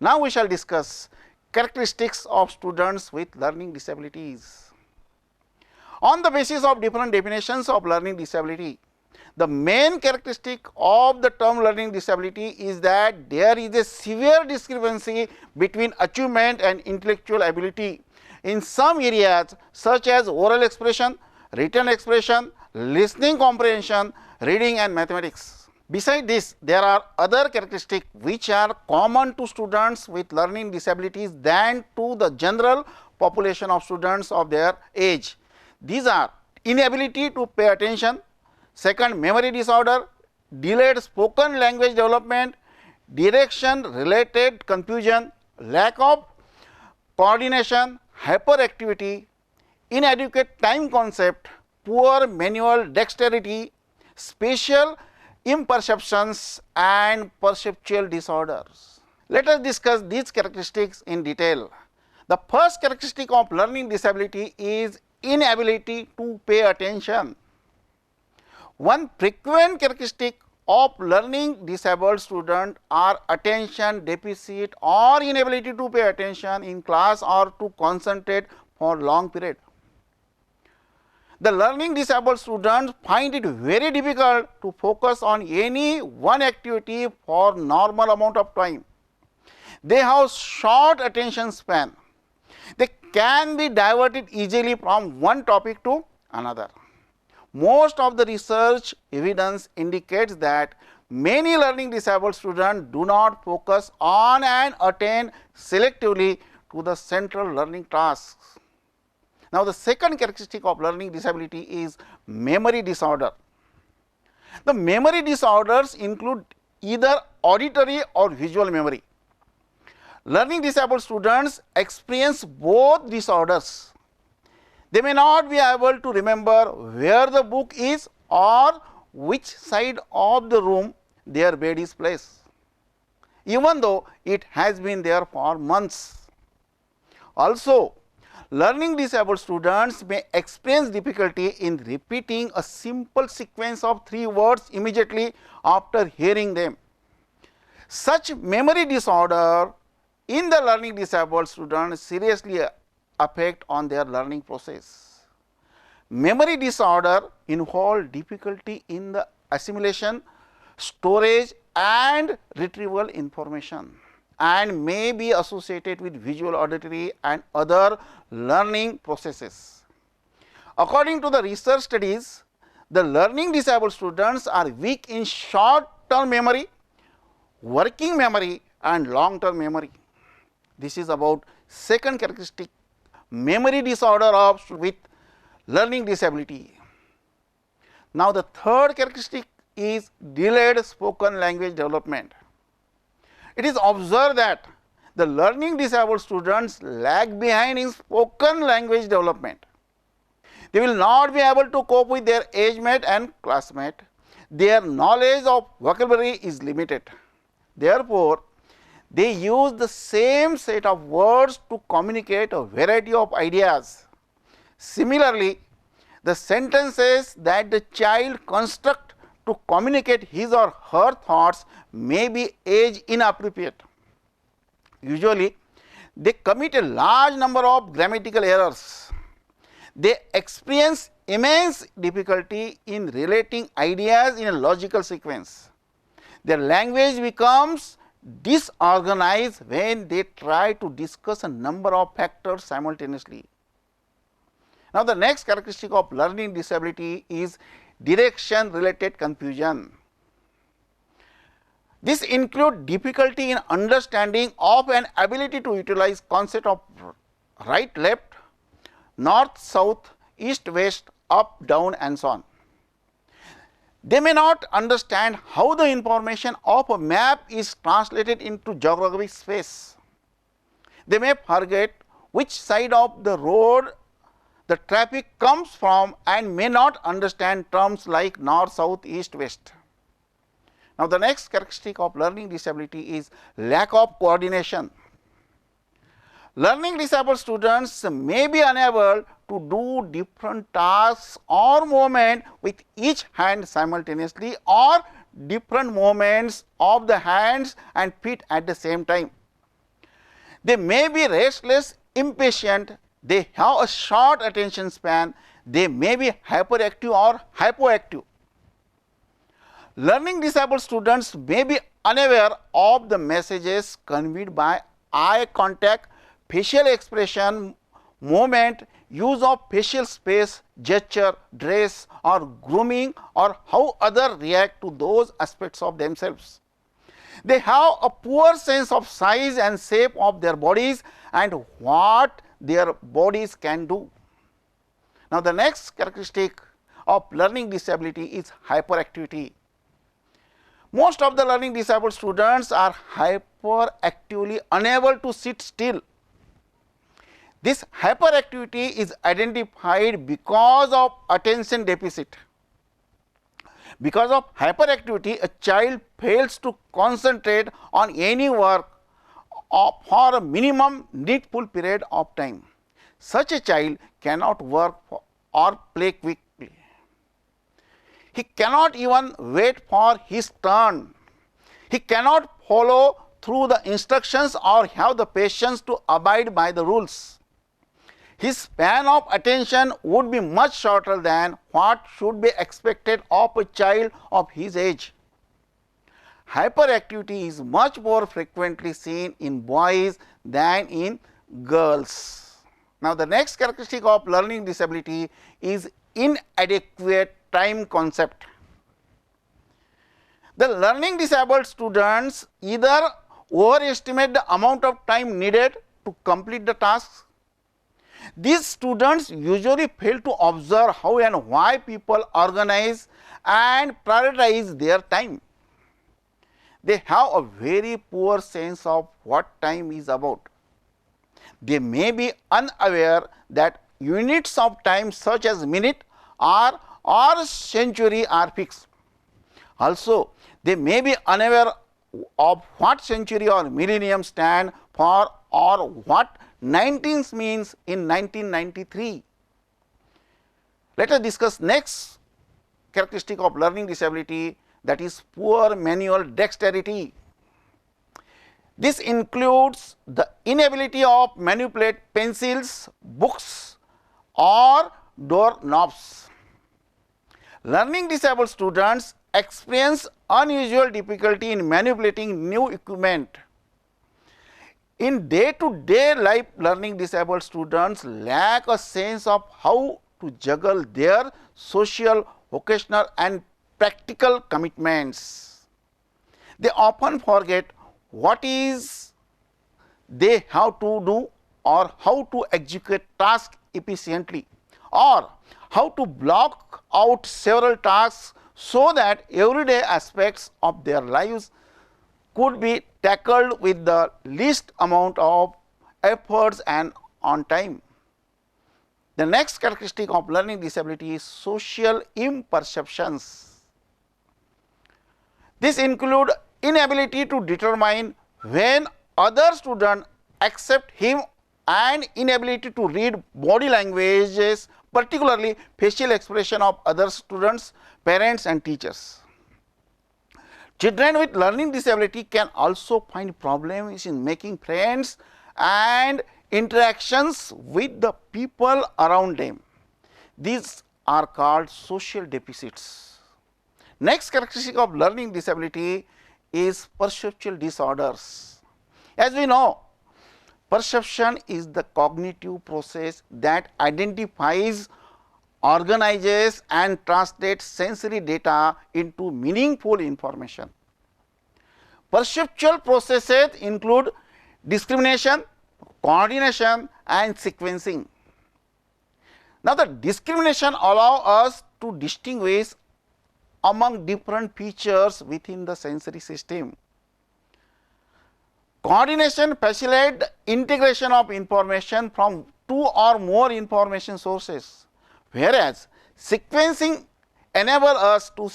Now we shall discuss characteristics of students with learning disabilities. On the basis of different definitions of learning disability, the main characteristic of the term learning disability is that there is a severe discrepancy between achievement and intellectual ability in some areas such as oral expression, written expression, listening comprehension, reading and mathematics. Besides this, there are other characteristics which are common to students with learning disabilities than to the general population of students of their age. These are inability to pay attention, second, memory disorder, delayed spoken language development, direction related confusion, lack of coordination, hyperactivity, inadequate time concept, poor manual dexterity, spatial imperceptions and perceptual disorders. Let us discuss these characteristics in detail. The first characteristic of learning disability is inability to pay attention. One frequent characteristic of learning disabled student are attention deficit or inability to pay attention in class or to concentrate for long period. The learning disabled students find it very difficult to focus on any one activity for normal amount of time. They have short attention span. They can be diverted easily from one topic to another. Most of the research evidence indicates that many learning disabled students do not focus on and attend selectively to the central learning tasks. Now, the second characteristic of learning disability is memory disorder. The memory disorders include either auditory or visual memory. Learning disabled students experience both disorders. They may not be able to remember where the book is or which side of the room their bed is placed, even though it has been there for months. Also, learning disabled students may experience difficulty in repeating a simple sequence of 3 words immediately after hearing them. Such memory disorder in the learning disabled students seriously affect on their learning process. Memory disorder involve difficulty in the assimilation, storage and retrieval information, and may be associated with visual, auditory and other learning processes. According to the research studies, the learning disabled students are weak in short term memory, working memory and long term memory. This is about second characteristic, memory disorder of with learning disability. Now, the third characteristic is delayed spoken language development. It is observed that the learning disabled students lag behind in spoken language development. They will not be able to cope with their age mate and classmate. Their knowledge of vocabulary is limited. Therefore, they use the same set of words to communicate a variety of ideas. Similarly, the sentences that the child constructs to communicate his or her thoughts may be age inappropriate. Usually, they commit a large number of grammatical errors. They experience immense difficulty in relating ideas in a logical sequence. Their language becomes disorganized when they try to discuss a number of factors simultaneously. Now, the next characteristic of learning disability is direction related confusion. This includes difficulty in understanding of an ability to utilize concept of right left, north south, east west, up down and so on. They may not understand how the information of a map is translated into geographic space. They may forget which side of the road the traffic comes from and may not understand terms like north, south, east, west. Now, the next characteristic of learning disability is lack of coordination. Learning disabled students may be unable to do different tasks or movement with each hand simultaneously or different movements of the hands and feet at the same time. They may be restless, impatient, they have a short attention span, they may be hyperactive or hypoactive. Learning disabled students may be unaware of the messages conveyed by eye contact, facial expression, movement, use of facial space, gesture, dress or grooming, or how others react to those aspects of themselves. They have a poor sense of size and shape of their bodies and what their bodies can do. Now, the next characteristic of learning disability is hyperactivity. Most of the learning disabled students are hyperactively unable to sit still. This hyperactivity is identified because of attention deficit. Because of hyperactivity, a child fails to concentrate on any work for a minimum needful period of time. Such a child cannot work or play quickly. He cannot even wait for his turn. He cannot follow through the instructions or have the patience to abide by the rules. His span of attention would be much shorter than what should be expected of a child of his age. Hyperactivity is much more frequently seen in boys than in girls. Now, the next characteristic of learning disability is inadequate time concept. The learning disabled students either overestimate the amount of time needed to complete the tasks. These students usually fail to observe how and why people organize and prioritize their time. They have a very poor sense of what time is about. They may be unaware that units of time such as minute or century are fixed. Also, they may be unaware of what century or millennium stand for or what 19th means in 1993. Let us discuss next characteristic of learning disability, that is poor manual dexterity. This includes the inability of manipulate pencils, books or doorknobs. Learning disabled students experience unusual difficulty in manipulating new equipment. In day-to-day life, learning disabled students lack a sense of how to juggle their social, vocational and practical commitments. They often forget what is they have to do or how to execute tasks efficiently or how to block out several tasks so that everyday aspects of their lives could be tackled with the least amount of efforts and on time. The next characteristic of learning disability is social imperceptions. This includes inability to determine when other students accept him and inability to read body languages, particularly facial expression of other students, parents and teachers. Children with learning disability can also find problems in making friends and interactions with the people around them. These are called social deficits. Next characteristic of learning disability is perceptual disorders. As we know, perception is the cognitive process that identifies, organizes and translates sensory data into meaningful information. Perceptual processes include discrimination, coordination and sequencing. Now, the discrimination allows us to distinguish among different features within the sensory system. Coordination facilitates the integration of information from two or more information sources, whereas sequencing enables us to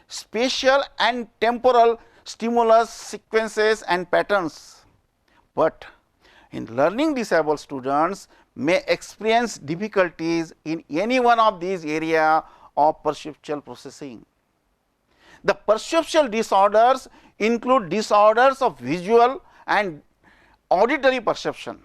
spatial and temporal stimulus sequences and patterns. But in learning disabled students may experience difficulties in any one of these areas of perceptual processing. The perceptual disorders include disorders of visual and auditory perception.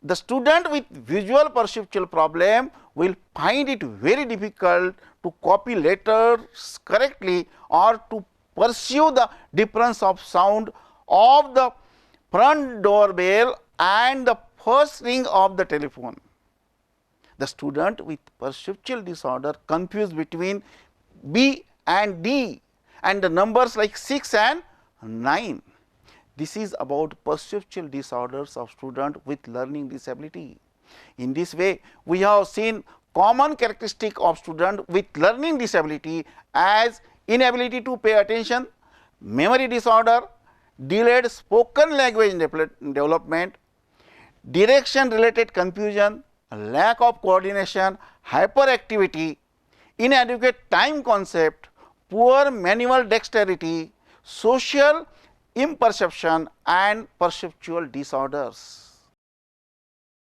The student with visual perceptual problem will find it very difficult to copy letters correctly or to perceive the difference of sound of the front doorbell and the first ring of the telephone. The student with perceptual disorder confuse between B and D and the numbers like 6 and 9. This is about perceptual disorders of student with learning disability. In this way, we have seen common characteristic of student with learning disability as inability to pay attention, memory disorder, delayed spoken language development, direction related confusion, lack of coordination, hyperactivity, inadequate time concept, poor manual dexterity, social imperception and perceptual disorders.